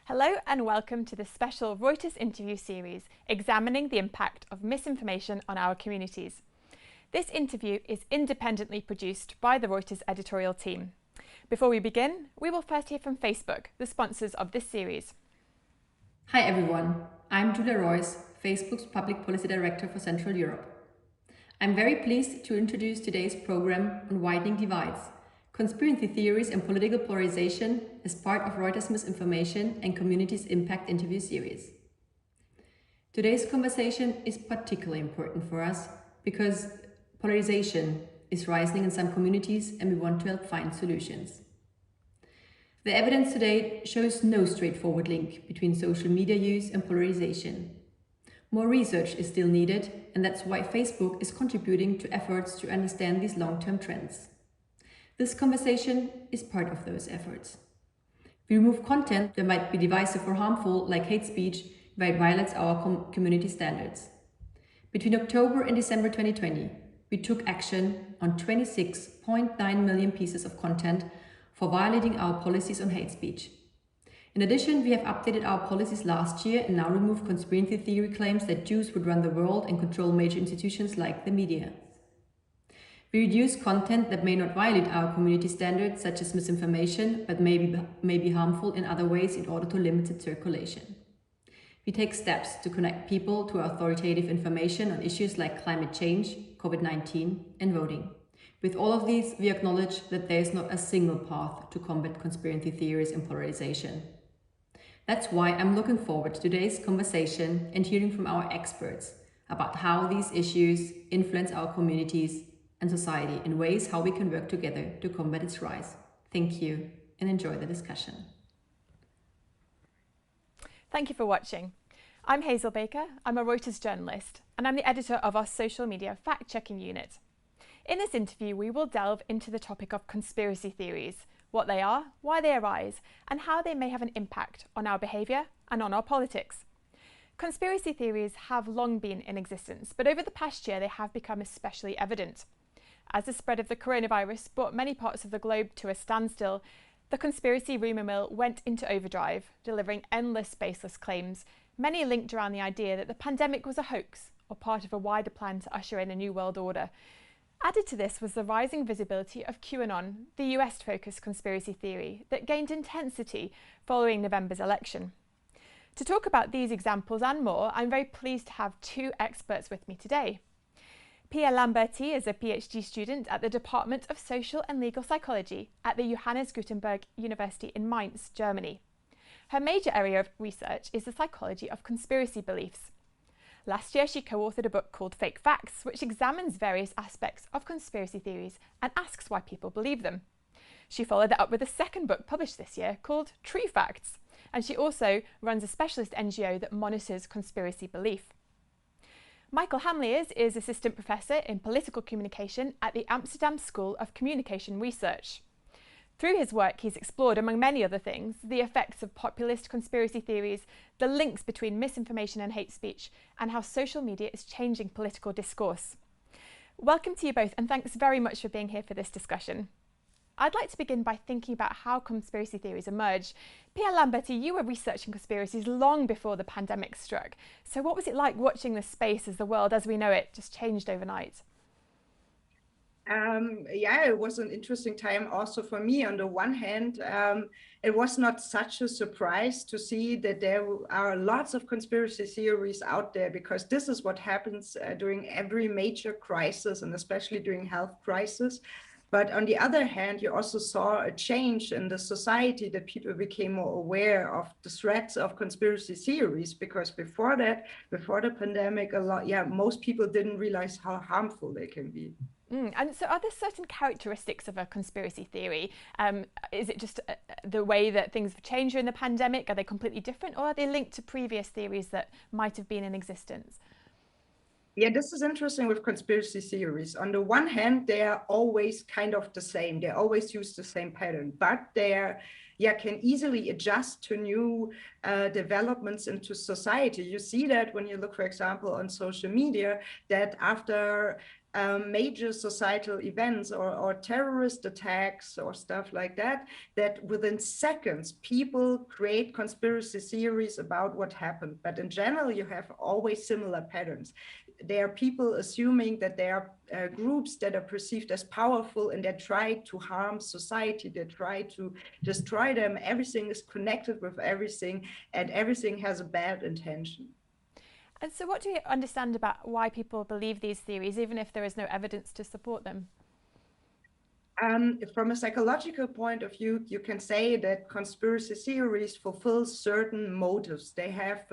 Hello and welcome to the special Reuters interview series examining the impact of misinformation on our communities. This interview is independently produced by the Reuters editorial team. Before we begin, we will first hear from Facebook, the sponsors of this series. Hi everyone, I'm Julia Royce, Facebook's Public Policy Director for Central Europe. I'm very pleased to introduce today's program on widening divides, conspiracy theories and political polarization as part of Reuters' Misinformation and Communities Impact interview series. Today's conversation is particularly important for us because polarization is rising in some communities and we want to help find solutions. The evidence today shows no straightforward link between social media use and polarization. More research is still needed, and that's why Facebook is contributing to efforts to understand these long-term trends. This conversation is part of those efforts. We remove content that might be divisive or harmful, like hate speech, where it violates our community standards. Between October and December 2020, we took action on 26.9 million pieces of content for violating our policies on hate speech. In addition, we have updated our policies last year and now remove conspiracy theory claims that Jews would run the world and control major institutions like the media. We reduce content that may not violate our community standards, such as misinformation, but may be harmful in other ways in order to limit its circulation. We take steps to connect people to authoritative information on issues like climate change, COVID-19, and voting. With all of these, we acknowledge that there is not a single path to combat conspiracy theories and polarization. That's why I'm looking forward to today's conversation and hearing from our experts about how these issues influence our communities and society in ways how we can work together to combat its rise. Thank you and enjoy the discussion. Thank you for watching. I'm Hazel Baker, I'm a Reuters journalist, and I'm the editor of our social media fact-checking unit. In this interview, we will delve into the topic of conspiracy theories, what they are, why they arise, and how they may have an impact on our behaviour and on our politics. Conspiracy theories have long been in existence, but over the past year they have become especially evident. As the spread of the coronavirus brought many parts of the globe to a standstill, the conspiracy rumour mill went into overdrive, delivering endless baseless claims, many linked around the idea that the pandemic was a hoax or part of a wider plan to usher in a new world order. Added to this was the rising visibility of QAnon, the US-focused conspiracy theory that gained intensity following November's election. To talk about these examples and more, I'm very pleased to have two experts with me today. Pia Lamberti is a PhD student at the Department of Social and Legal Psychology at the Johannes Gutenberg University in Mainz, Germany. Her major area of research is the psychology of conspiracy beliefs. Last year, she co-authored a book called Fake Facts, which examines various aspects of conspiracy theories and asks why people believe them. She followed that up with a second book published this year called True Facts, and she also runs a specialist NGO that monitors conspiracy belief. Michael Hamliers is Assistant Professor in Political Communication at the Amsterdam School of Communication Research. Through his work, he's explored, among many other things, the effects of populist conspiracy theories, the links between misinformation and hate speech, and how social media is changing political discourse. Welcome to you both, and thanks very much for being here for this discussion. I'd like to begin by thinking about how conspiracy theories emerged. Pia Lamberti, you were researching conspiracies long before the pandemic struck. So what was it like watching this space as the world as we know it just changed overnight? Yeah, it was an interesting time also for me. On the one hand, it was not such a surprise to see that there are lots of conspiracy theories out there, because this is what happens during every major crisis, and especially during health crisis. But on the other hand, you also saw a change in the society, that people became more aware of the threats of conspiracy theories, because before that, before the pandemic, most people didn't realize how harmful they can be. And so are there certain characteristics of a conspiracy theory? Is it just the way that things have changed during the pandemic? Are they completely different, or are they linked to previous theories that might have been in existence? Yeah, this is interesting with conspiracy theories. On the one hand, they are always kind of the same. They always use the same pattern, but they can easily adjust to new developments into society. You see that when you look, for example, on social media, that after major societal events or terrorist attacks or stuff like that, that within seconds, people create conspiracy theories about what happened. But in general, you have always similar patterns. There are people assuming that there are groups that are perceived as powerful and they try to harm society, they try to destroy them. Everything is connected with everything and everything has a bad intention. And so what do you understand about why people believe these theories, even if there is no evidence to support them? From a psychological point of view, you can say that conspiracy theories fulfill certain motives. They have,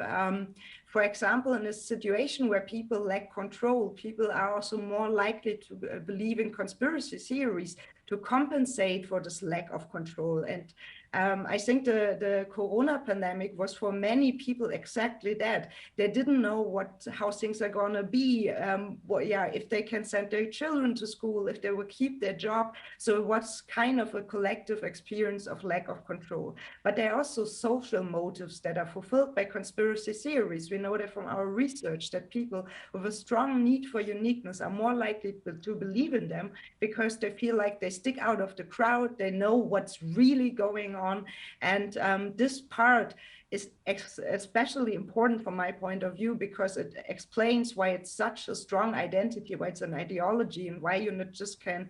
for example, in a situation where people lack control, people are also more likely to believe in conspiracy theories to compensate for this lack of control. And I think the corona pandemic was for many people exactly that. They didn't know how things are going to be, if they can send their children to school, if they will keep their job. So it was kind of a collective experience of lack of control. But there are also social motives that are fulfilled by conspiracy theories. We know that from our research that people with a strong need for uniqueness are more likely to believe in them because they feel like they stick out of the crowd, they know what's really going on. And this part is especially important from my point of view because it explains why it's such a strong identity, why it's an ideology, and why you not just can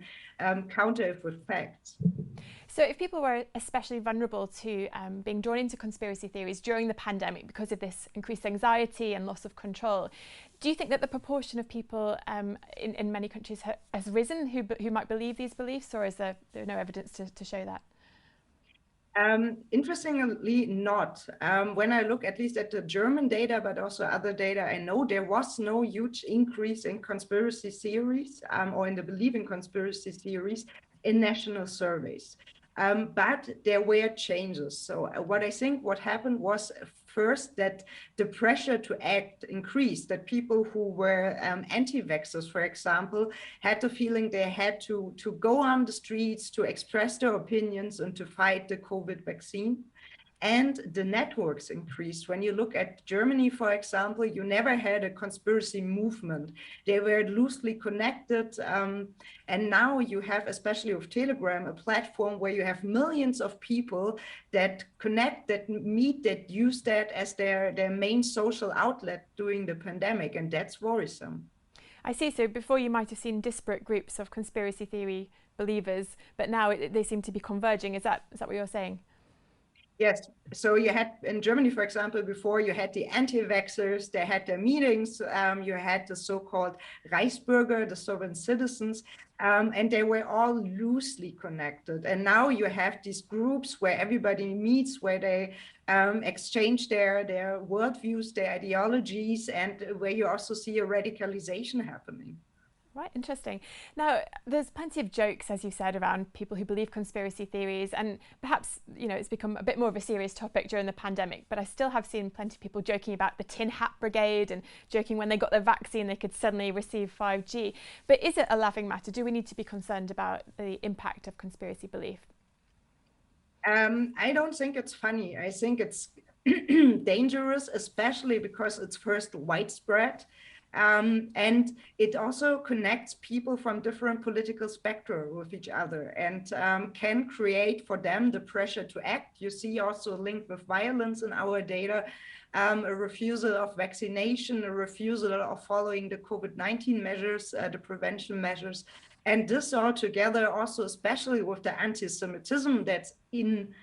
counter it with facts. So if people were especially vulnerable to being drawn into conspiracy theories during the pandemic because of this increased anxiety and loss of control, do you think that the proportion of people in many countries has risen who might believe these beliefs, or is there no evidence to show that? Interestingly, not. When I look at least at the German data, but also other data, I know there was no huge increase in conspiracy theories or in the belief in conspiracy theories in national surveys. But there were changes. So what I think what happened was first that the pressure to act increased, that people who were anti-vaxxers, for example, had the feeling they had to go on the streets to express their opinions and to fight the COVID vaccine. And the networks increased. When you look at Germany, for example, you never had a conspiracy movement. They were loosely connected. And now you have, especially with Telegram, a platform where you have millions of people that connect, that meet, that use that as their main social outlet during the pandemic. And that's worrisome. I see. So before you might have seen disparate groups of conspiracy theory believers, but now they seem to be converging. Is that what you're saying? Yes. So you had in Germany, for example, before you had the anti-vaxxers, they had their meetings, you had the so-called Reichsbürger, the sovereign citizens, and they were all loosely connected. And now you have these groups where everybody meets, where they exchange their worldviews, their ideologies, and where you also see a radicalization happening. Right, interesting. Now, there's plenty of jokes, as you said, around people who believe conspiracy theories, and perhaps, it's become a bit more of a serious topic during the pandemic, but I still have seen plenty of people joking about the tin hat brigade and joking when they got their vaccine they could suddenly receive 5G. But is it a laughing matter? Do we need to be concerned about the impact of conspiracy belief? I don't think it's funny. I think it's dangerous, especially because it's first widespread. And it also connects people from different political spectra with each other and can create for them the pressure to act. You see also a link with violence in our data, a refusal of vaccination, a refusal of following the COVID-19 measures, the prevention measures. And this all together also, especially with the anti-Semitism that's in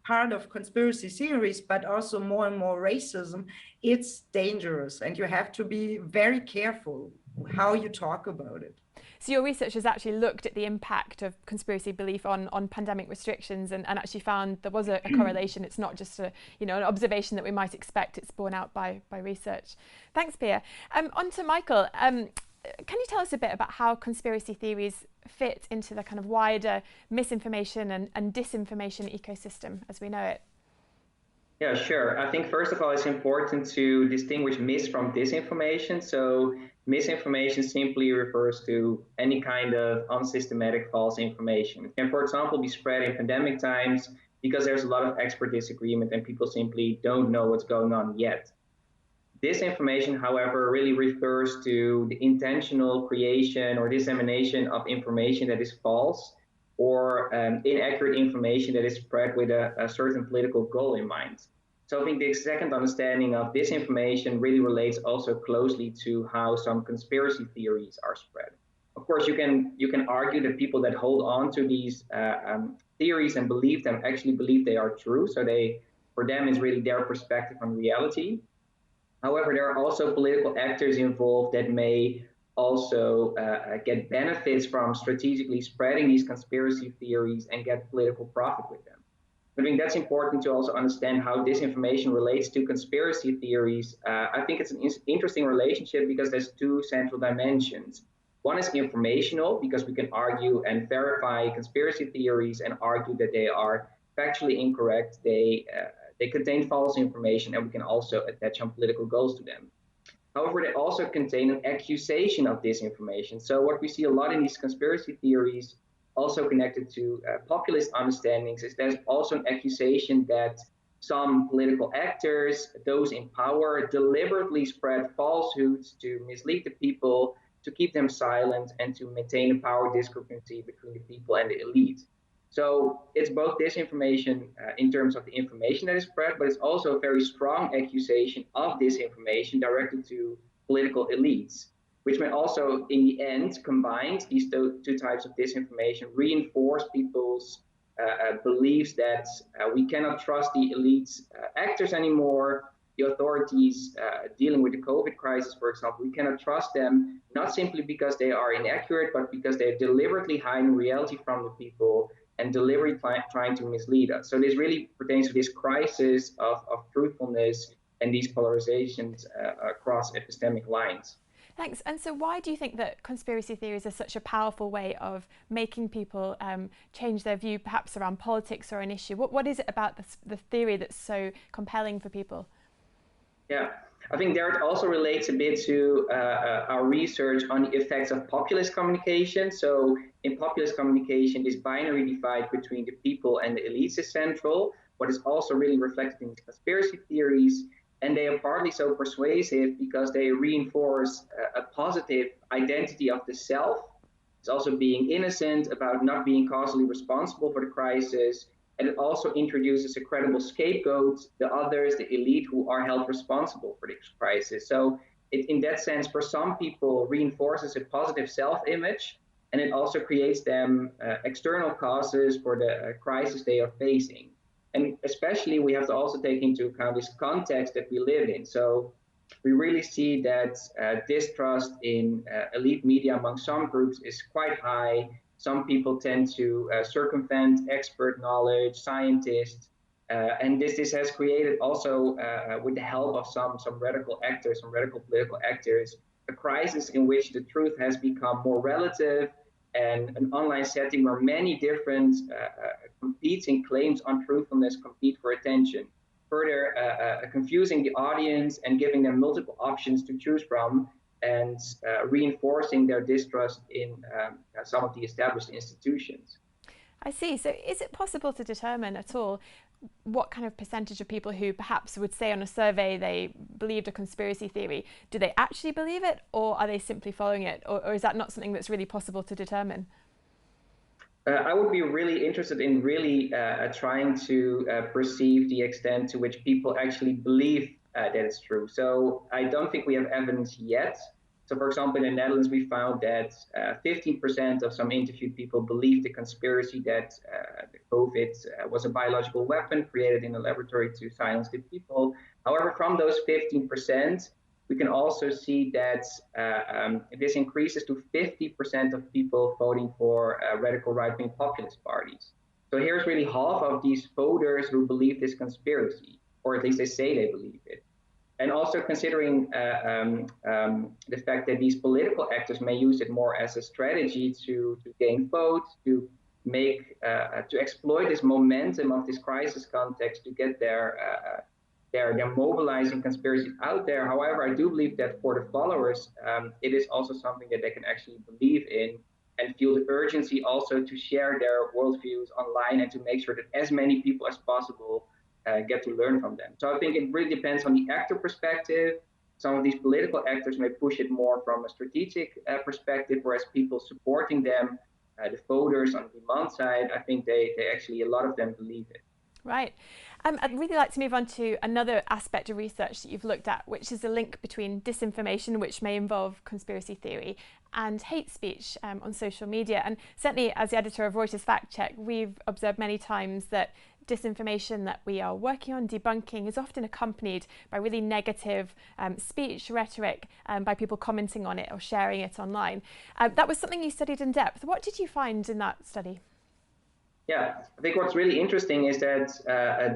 part of conspiracy theories, but also more and more racism, it's dangerous. And you have to be very careful how you talk about it. So your research has actually looked at the impact of conspiracy belief on pandemic restrictions and actually found there was a correlation. It's not just an observation that we might expect. It's borne out by research. Thanks, Pia. On to Michael. Can you tell us a bit about how conspiracy theories fit into the kind of wider misinformation and disinformation ecosystem as we know it? Yeah, sure. I think first of all, it's important to distinguish mis from disinformation. So misinformation simply refers to any kind of unsystematic false information. It can, for example, be spread in pandemic times because there's a lot of expert disagreement and people simply don't know what's going on yet. Disinformation, however, really refers to the intentional creation or dissemination of information that is false or inaccurate information that is spread with a certain political goal in mind. So I think the second understanding of disinformation really relates also closely to how some conspiracy theories are spread. Of course, you can argue that people that hold on to these theories and believe them actually believe they are true. So for them, is really their perspective on reality. However, there are also political actors involved that may also get benefits from strategically spreading these conspiracy theories and get political profit with them. I think that's important to also understand how disinformation relates to conspiracy theories. I think it's an interesting relationship because there's two central dimensions. One is informational, because we can argue and verify conspiracy theories and argue that they are factually incorrect. They contain false information, and we can also attach some political goals to them. However, they also contain an accusation of disinformation. So what we see a lot in these conspiracy theories, also connected to populist understandings, is there's also an accusation that some political actors, those in power, deliberately spread falsehoods to mislead the people, to keep them silent, and to maintain a power discrepancy between the people and the elite. So it's both disinformation in terms of the information that is spread, but it's also a very strong accusation of disinformation directed to political elites, which may also, in the end, combined these two types of disinformation, reinforce people's beliefs that we cannot trust the elites actors anymore. The authorities dealing with the COVID crisis, for example, we cannot trust them, not simply because they are inaccurate, but because they are deliberately hiding reality from the people and deliberately trying to mislead us. So this really pertains to this crisis of truthfulness and these polarizations across epistemic lines. Thanks. And so why do you think that conspiracy theories are such a powerful way of making people change their view, perhaps around politics or an issue? What is it about the theory that's so compelling for people? Yeah, I think there it also relates a bit to our research on the effects of populist communication. So in populist communication, this binary divide between the people and the elites is central. What is also really reflected in these conspiracy theories, and they are partly so persuasive because they reinforce a positive identity of the self. It's also being innocent, about not being causally responsible for the crisis. And it also introduces a credible scapegoat, the others, the elite, who are held responsible for this crisis. So it, in that sense, for some people, reinforces a positive self-image, and it also creates them external causes for the crisis they are facing. And especially, we have to also take into account this context that we live in. So we really see that distrust in elite media among some groups is quite high. Some people tend to circumvent expert knowledge, scientists, and this has created also, with the help of some radical actors, some radical political actors, a crisis in which the truth has become more relative, and an online setting where many different competing claims on truthfulness compete for attention, further confusing the audience and giving them multiple options to choose from, and reinforcing their distrust in some of the established institutions. I see. So is it possible to determine at all what kind of percentage of people who perhaps would say on a survey they believed a conspiracy theory, do they actually believe it, or are they simply following it, or is that not something that's really possible to determine? I would be really interested in really trying to perceive the extent to which people actually believe that it's true. So I don't think we have evidence yet. So for example, in the Netherlands, we found that 15% of some interviewed people believed the conspiracy that the COVID was a biological weapon created in a laboratory to silence the people. However, from those 15%, we can also see that this increases to 50% of people voting for radical right-wing populist parties. So here's really half of these voters who believe this conspiracy, or at least they say they believe it. And also considering the fact that these political actors may use it more as a strategy to gain votes, to exploit this momentum of this crisis context to get their mobilizing conspiracies out there. However, I do believe that for the followers, it is also something that they can actually believe in and feel the urgency also to share their worldviews online and to make sure that as many people as possible get to learn from them. So I think it really depends on the actor perspective. some of these political actors may push it more from a strategic perspective, whereas people supporting them, the voters on the demand side, I think they actually, a lot of them believe it. Right. I'd really like to move on to another aspect of research that you've looked at, which is the link between disinformation, which may involve conspiracy theory, and hate speech on social media. And certainly as the editor of Reuters Fact Check, we've observed many times that disinformation that we are working on debunking is often accompanied by really negative speech, rhetoric, by people commenting on it or sharing it online. That was something you studied in depth. What did you find in that study? Yeah, I think what's really interesting is that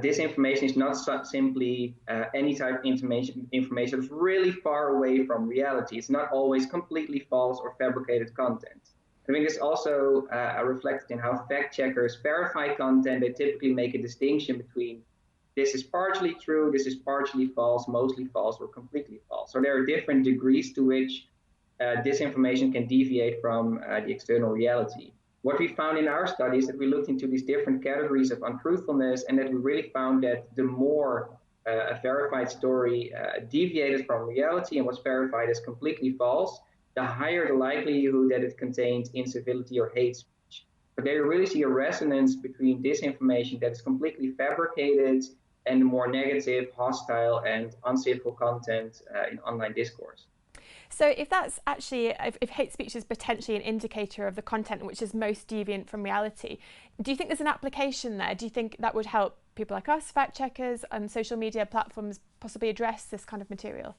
disinformation is not simply any type of information. It's really far away from reality. It's not always completely false or fabricated content. I think it's also reflected in how fact checkers verify content. They typically make a distinction between this is partially true, this is partially false, mostly false, or completely false. So there are different degrees to which disinformation can deviate from the external reality. What we found in our study is that we looked into these different categories of untruthfulness, and that we really found that the more a verified story deviated from reality and was verified as completely false, the higher the likelihood that it contained incivility or hate speech. But they really see a resonance between disinformation that is completely fabricated and the more negative, hostile, and uncivil content in online discourse. So if that's actually, if hate speech is potentially an indicator of the content which is most deviant from reality, do you think there's an application there? Do you think that would help people like us, fact checkers, and social media platforms possibly address this kind of material?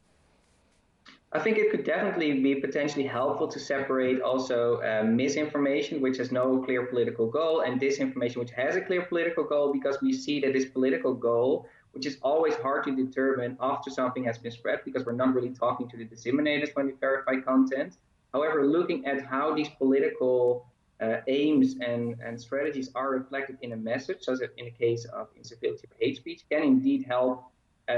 I think it could definitely be potentially helpful to separate also misinformation, which has no clear political goal, and disinformation, which has a clear political goal, because we see that this political goal, which is always hard to determine after something has been spread, because we're not really talking to the disseminators when we verify content. However, looking at how these political aims and strategies are reflected in a message, so that in the case of incivility or hate speech, can indeed help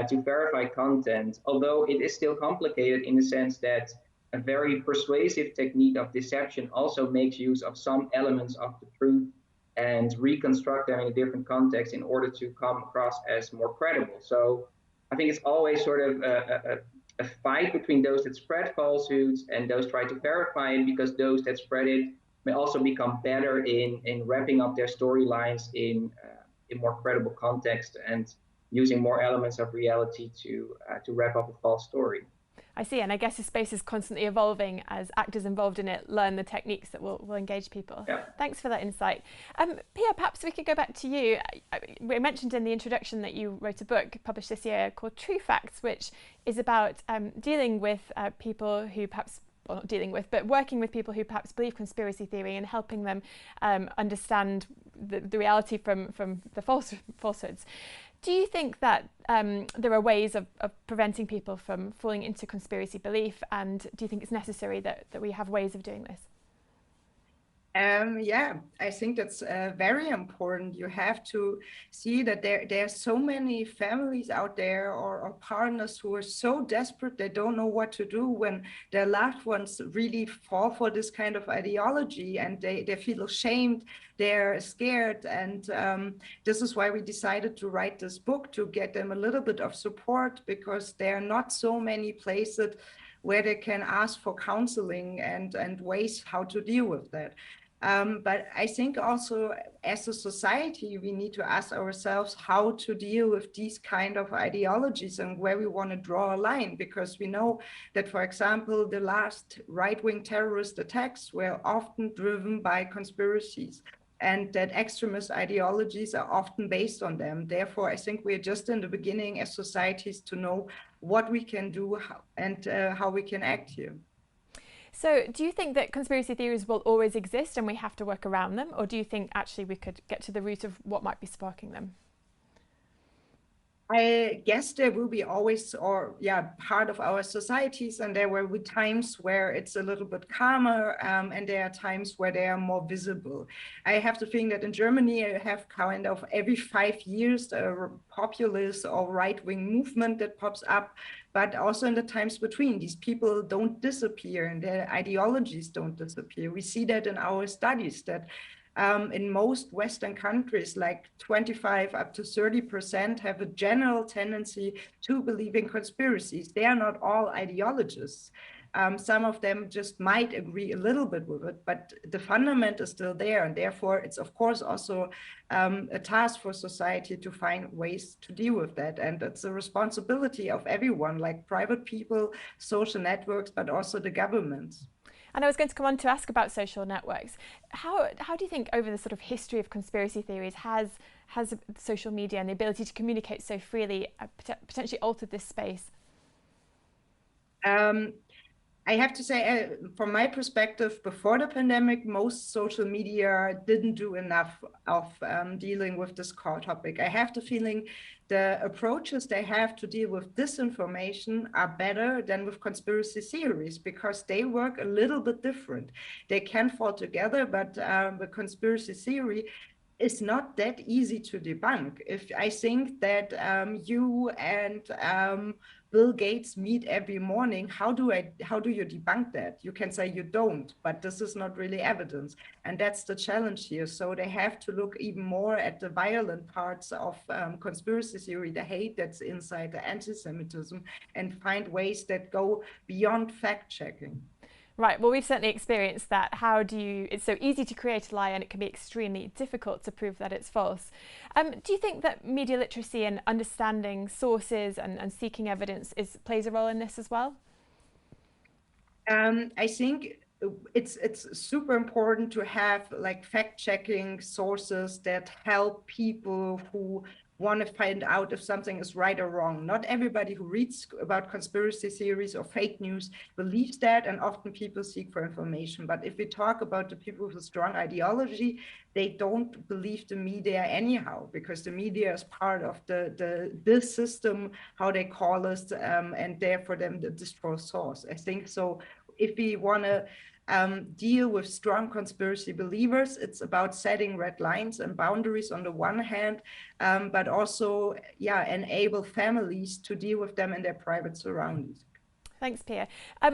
to verify content, although it is still complicated in the sense that a very persuasive technique of deception also makes use of some elements of the truth and reconstruct them in a different context in order to come across as more credible. So I think it's always sort of a fight between those that spread falsehoods and those try to verify it, because those that spread it may also become better in wrapping up their storylines in more credible context and using more elements of reality to wrap up a false story. I see, and I guess the space is constantly evolving as actors involved in it learn the techniques that will engage people. Yeah. Thanks for that insight. Pia, perhaps we could go back to you. We mentioned in the introduction that you wrote a book published this year called True Facts, which is about dealing with people who perhaps, well, not dealing with, but working with people who perhaps believe conspiracy theory and helping them understand the reality from the falsehoods. Do you think that there are ways of preventing people from falling into conspiracy belief, and do you think it's necessary that we have ways of doing this? Yeah, I think that's very important. You have to see that there are so many families out there or partners who are so desperate they don't know what to do when their loved ones really fall for this kind of ideology, and they feel ashamed, they're scared. And this is why we decided to write this book, to get them a little bit of support, because there are not so many places where they can ask for counseling and ways how to deal with that. But I think also as a society, we need to ask ourselves how to deal with these kind of ideologies and where we want to draw a line, because we know that, for example, the last right-wing terrorist attacks were often driven by conspiracies, and that extremist ideologies are often based on them. Therefore, I think we're just in the beginning as societies to know what we can do and how we can act here. So do you think that conspiracy theories will always exist and we have to work around them? Or do you think actually we could get to the root of what might be sparking them? I guess there will be always, part of our societies, and there will be times where it's a little bit calmer, and there are times where they are more visible. I have to think that in Germany, I have kind of every 5 years a populist or right-wing movement that pops up, but also in the times between, these people don't disappear and their ideologies don't disappear. We see that in our studies, that in most Western countries, like 25 up to 30% have a general tendency to believe in conspiracies. They are not all ideologists. Some of them just might agree a little bit with it, but the fundament is still there. And therefore, it's of course also a task for society to find ways to deal with that. And it's a responsibility of everyone, like private people, social networks, but also the governments. And I was going to come on to ask about social networks. How do you think over the sort of history of conspiracy theories has social media and the ability to communicate so freely potentially altered this space? I have to say, from my perspective, before the pandemic, most social media didn't do enough of dealing with this core topic. I have the feeling the approaches they have to deal with disinformation are better than with conspiracy theories because they work a little bit different. They can fall together, but the conspiracy theory is not that easy to debunk. If I think that you and Bill Gates meet every morning, how do you debunk that? You can say you don't, but this is not really evidence. And that's the challenge here. So they have to look even more at the violent parts of conspiracy theory, the hate that's inside, the anti-Semitism, and find ways that go beyond fact-checking. Right, well, we've certainly experienced that. It's so easy to create a lie and it can be extremely difficult to prove that it's false. Do you think that media literacy and understanding sources and seeking evidence plays a role in this as well? I think it's super important to have like fact-checking sources that help people who want to find out if something is right or wrong. Not everybody who reads about conspiracy theories or fake news believes that, and often people seek for information. But if we talk about the people with a strong ideology, they don't believe the media anyhow, because the media is part of the system, how they call us, and therefore them the destroy source. I think so. If we want to deal with strong conspiracy believers, it's about setting red lines and boundaries on the one hand, but also, enable families to deal with them in their private surroundings. Thanks, Pia.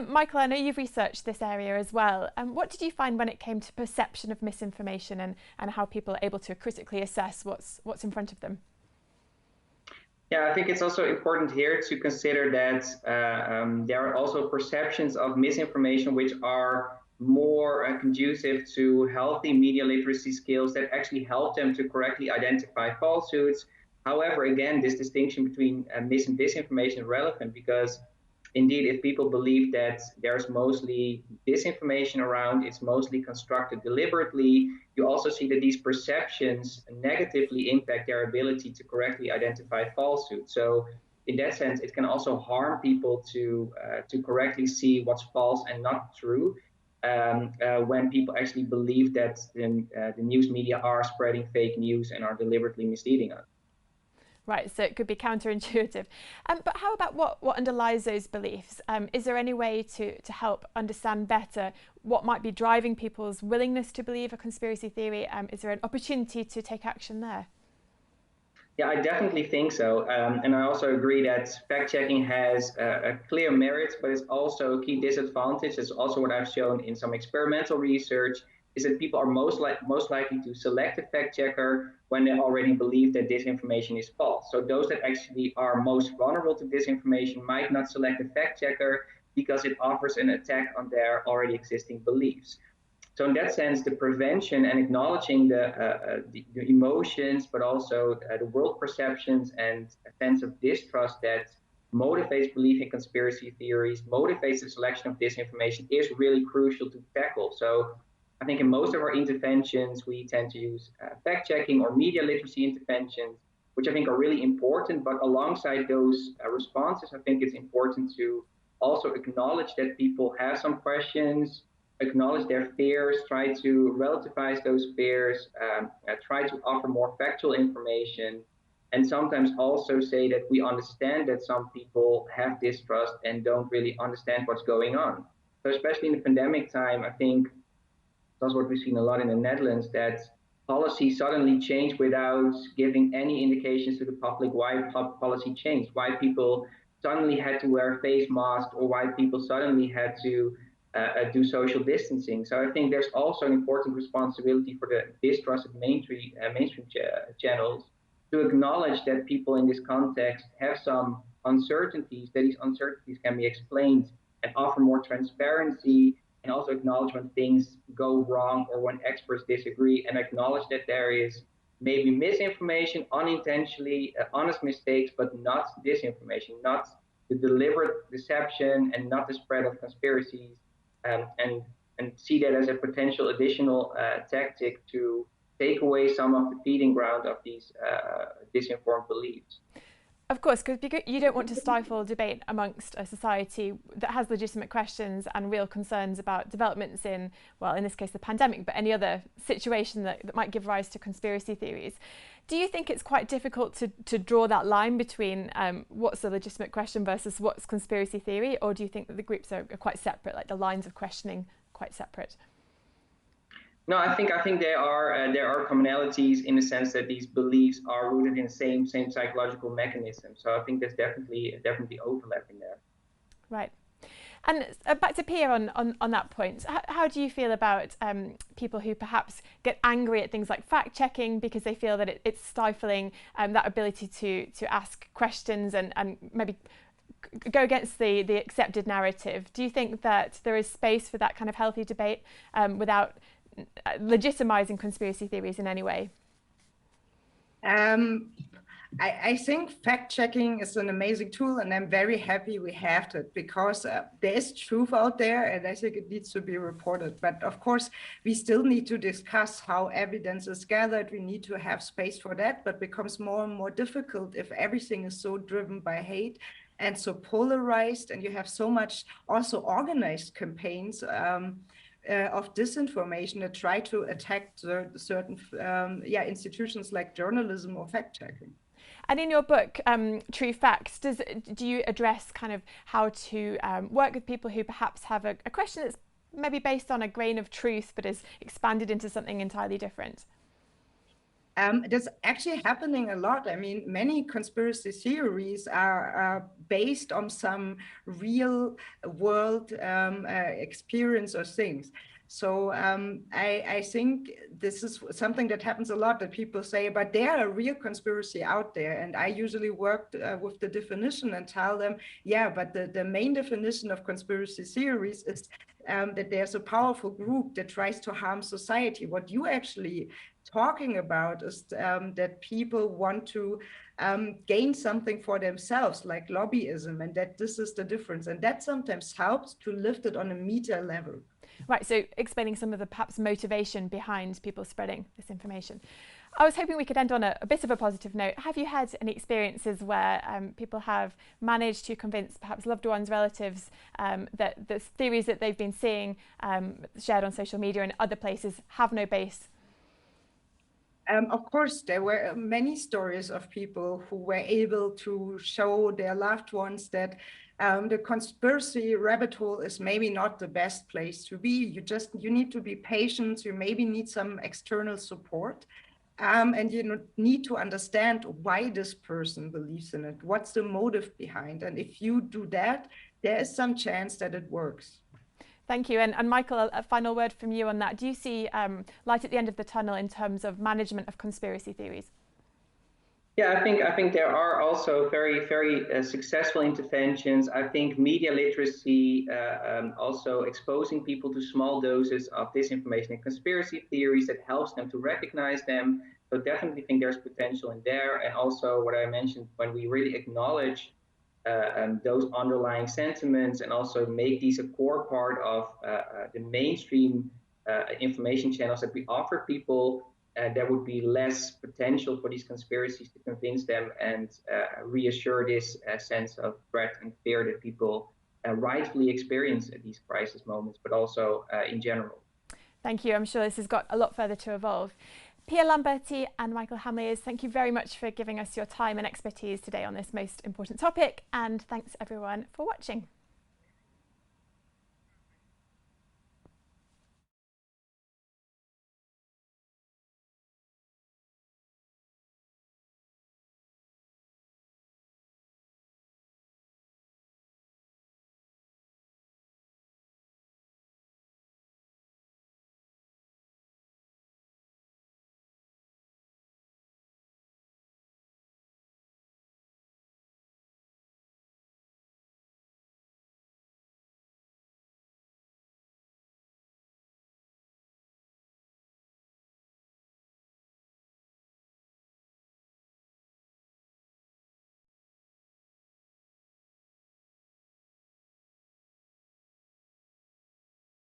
Michael, I know you've researched this area as well. What did you find when it came to perception of misinformation and how people are able to critically assess what's in front of them? Yeah, I think it's also important here to consider that there are also perceptions of misinformation which are more conducive to healthy media literacy skills that actually help them to correctly identify falsehoods. However, again, this distinction between mis and disinformation is relevant because indeed, if people believe that there's mostly disinformation around, it's mostly constructed deliberately, you also see that these perceptions negatively impact their ability to correctly identify falsehood. So in that sense, it can also harm people to correctly see what's false and not true when people actually believe that the news media are spreading fake news and are deliberately misleading us. Right, so it could be counterintuitive. But how about what underlies those beliefs? Is there any way to help understand better what might be driving people's willingness to believe a conspiracy theory? Is there an opportunity to take action there? Yeah, I definitely think so. And I also agree that fact-checking has a clear merit, but it's also a key disadvantage. It's also what I've shown in some experimental research, is that people are most likely to select a fact-checker when they already believe that disinformation is false. So those that actually are most vulnerable to disinformation might not select a fact-checker because it offers an attack on their already existing beliefs. So in that sense, the prevention and acknowledging the emotions, but also the world perceptions and a sense of distrust that motivates belief in conspiracy theories, motivates the selection of disinformation is really crucial to tackle. So I think in most of our interventions, we tend to use fact-checking or media literacy interventions, which I think are really important. But alongside those responses, I think it's important to also acknowledge that people have some questions, acknowledge their fears, try to relativize those fears, try to offer more factual information, and sometimes also say that we understand that some people have distrust and don't really understand what's going on. So especially in the pandemic time, I think that's what we've seen a lot in the Netherlands, that policy suddenly changed without giving any indications to the public why policy changed, why people suddenly had to wear face masks, or why people suddenly had to do social distancing. So I think there's also an important responsibility for the distrusted mainstream channels to acknowledge that people in this context have some uncertainties, that these uncertainties can be explained, and offer more transparency, and also acknowledge when things go wrong or when experts disagree, and acknowledge that there is maybe misinformation unintentionally, honest mistakes, but not disinformation, not the deliberate deception, and not the spread of conspiracies, and see that as a potential additional tactic to take away some of the feeding ground of these disinformed beliefs. Of course, because you don't want to stifle debate amongst a society that has legitimate questions and real concerns about developments in, well, in this case, the pandemic, but any other situation that might give rise to conspiracy theories. Do you think it's quite difficult to draw that line between what's a legitimate question versus what's conspiracy theory, or do you think that the groups are quite separate, like the lines of questioning quite separate? No, I think there are commonalities in the sense that these beliefs are rooted in the same psychological mechanism. So I think there's definitely overlapping there. Right. And back to Pia on that point, how do you feel about people who perhaps get angry at things like fact-checking because they feel that it's stifling that ability to ask questions and maybe go against the accepted narrative? Do you think that there is space for that kind of healthy debate without legitimizing conspiracy theories in any way? I think fact-checking is an amazing tool, and I'm very happy we have it, because there is truth out there, and I think it needs to be reported. But of course, we still need to discuss how evidence is gathered. We need to have space for that, but becomes more and more difficult if everything is so driven by hate and so polarized, and you have so much also organized campaigns of disinformation that try to attack certain institutions like journalism or fact-checking. And in your book, True Facts, do you address kind of how to work with people who perhaps have a question that's maybe based on a grain of truth but is expanded into something entirely different? That's actually happening a lot. I mean, many conspiracy theories are based on some real world experience or things. So I think this is something that happens a lot, that people say, but there are a real conspiracy out there. And I usually work with the definition and tell them, yeah, but the main definition of conspiracy theories is that there's a powerful group that tries to harm society. What you actually talking about is that people want to gain something for themselves, like lobbyism, and that this is the difference. And that sometimes helps to lift it on a meta level. Right, so explaining some of the perhaps motivation behind people spreading this information. I was hoping we could end on a bit of a positive note. Have you had any experiences where people have managed to convince perhaps loved ones, relatives, that the theories that they've been seeing shared on social media and other places have no base? Of course, there were many stories of people who were able to show their loved ones that the conspiracy rabbit hole is maybe not the best place to be. You need to be patient. You maybe need some external support. And you need to understand why this person believes in it. What's the motive behind? And if you do that, there is some chance that it works. Thank you. And Michael, a final word from you on that. Do you see light at the end of the tunnel in terms of management of conspiracy theories? Yeah, I think there are also very successful interventions. I think media literacy, also exposing people to small doses of disinformation and conspiracy theories, that helps them to recognize them. So definitely think there's potential in there. And also what I mentioned, when we really acknowledge those underlying sentiments and also make these a core part of the mainstream information channels that we offer people, there would be less potential for these conspiracies to convince them and reassure this sense of threat and fear that people rightfully experience at these crisis moments, but also in general. Thank you. I'm sure this has got a lot further to evolve. Pia Lamberti and Michael Hamleers, thank you very much for giving us your time and expertise today on this most important topic, and thanks everyone for watching.